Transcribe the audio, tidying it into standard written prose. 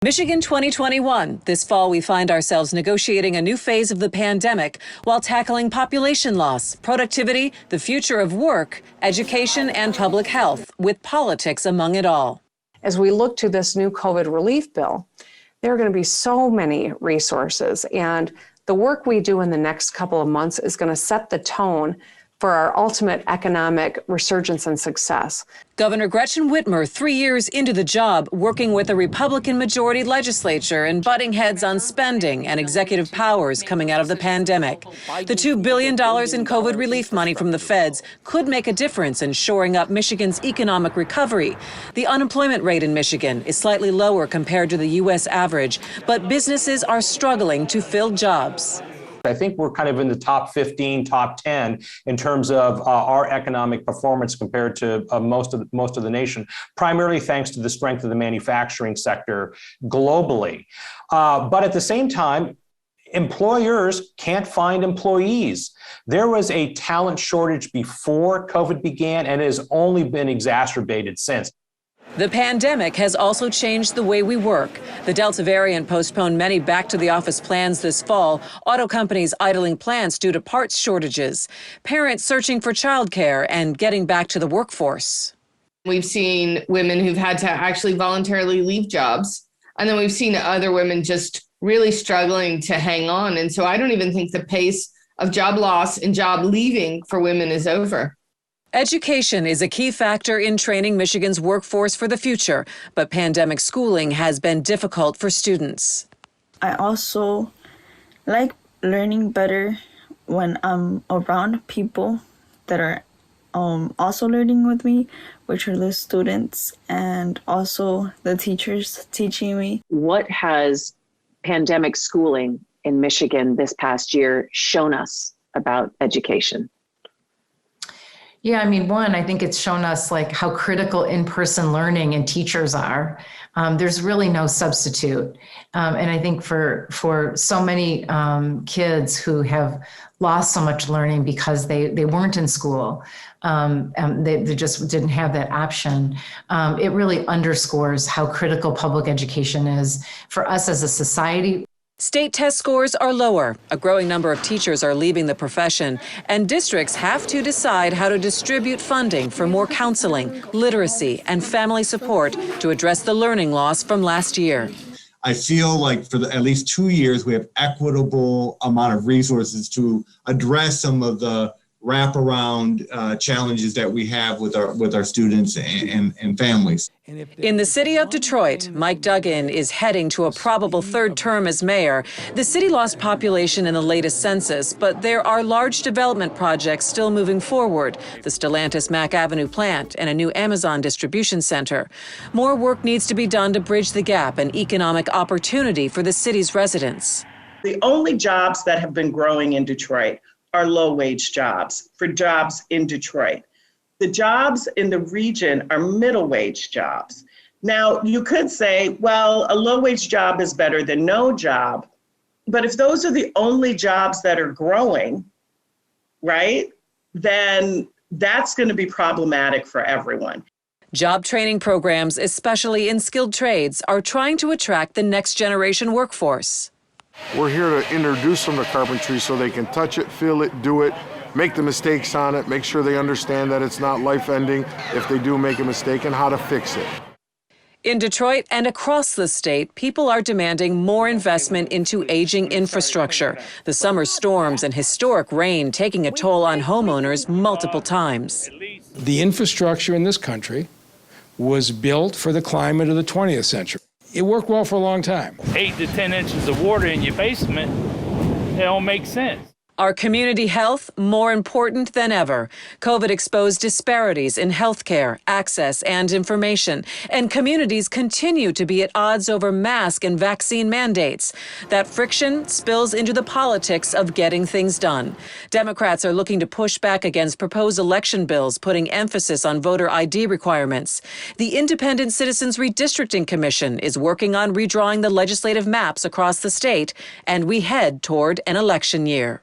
Michigan 2021. This fall, we find ourselves negotiating a new phase of the pandemic while tackling population loss, productivity, the future of work, education, and public health, with politics among it all. As we look to this new COVID relief bill, there are going to be so many resources, and the work we do in the next couple of months is going to set the tone for our ultimate economic resurgence and success. Governor Gretchen Whitmer, 3 years into the job, working with a Republican majority legislature and butting heads on spending and executive powers coming out of the pandemic. The $2 billion in COVID relief money from the feds could make a difference in shoring up Michigan's economic recovery. The unemployment rate in Michigan is slightly lower compared to the U.S. average, but businesses are struggling to fill jobs. I think we're kind of in the top 15, top 10 in terms of our economic performance compared to most of the nation, primarily thanks to the strength of the manufacturing sector globally. But at the same time, employers can't find employees. There was a talent shortage before COVID began, and it has only been exacerbated since. The pandemic has also changed the way we work. The Delta variant postponed many back-to-the-office plans this fall, auto companies idling plants due to parts shortages, parents searching for childcare, and getting back to the workforce. We've seen women who've had to actually voluntarily leave jobs, and then we've seen other women just really struggling to hang on. And so I don't even think the pace of job loss and job leaving for women is over. Education is a key factor in training Michigan's workforce for the future, but pandemic schooling has been difficult for students. I also like learning better when I'm around people that are also learning with me, which are the students and also the teachers teaching me. What has pandemic schooling in Michigan this past year shown us about education? Yeah, I mean, one, I think it's shown us like how critical in-person learning and teachers are. There's really no substitute. And I think for so many kids who have lost so much learning because they weren't in school, they just didn't have that option. It really underscores how critical public education is for us as a society. State test scores are lower. A growing number of teachers are leaving the profession, and districts have to decide how to distribute funding for more counseling, literacy, and family support to address the learning loss from last year. I feel like for at least 2 years, we have equitable amount of resources to address some of the wraparound challenges that we have with our students and families. In the city of Detroit, Mike Duggan is heading to a probable third term as mayor. The city lost population in the latest census, but there are large development projects still moving forward. The Stellantis Mack Avenue plant and a new Amazon distribution center. More work needs to be done to bridge the gap and economic opportunity for the city's residents. The only jobs that have been growing in Detroit are low-wage jobs, for jobs in Detroit. The jobs in the region are middle-wage jobs. Now, you could say, well, a low-wage job is better than no job, but if those are the only jobs that are growing, right, then that's going to be problematic for everyone. Job training programs, especially in skilled trades, are trying to attract the next generation workforce. We're here to introduce them to carpentry so they can touch it, feel it, do it, make the mistakes on it, make sure they understand that it's not life-ending if they do make a mistake, and how to fix it. In Detroit and across the state, people are demanding more investment into aging infrastructure. The summer storms and historic rain taking a toll on homeowners multiple times. The infrastructure in this country was built for the climate of the 20th century. It worked well for a long time. 8 to 10 inches of water in your basement, it don't make sense. Our community health more important than ever. COVID exposed disparities in healthcare, access, and information. And communities continue to be at odds over mask and vaccine mandates. That friction spills into the politics of getting things done. Democrats are looking to push back against proposed election bills, putting emphasis on voter ID requirements. The Independent Citizens Redistricting Commission is working on redrawing the legislative maps across the state, and we head toward an election year.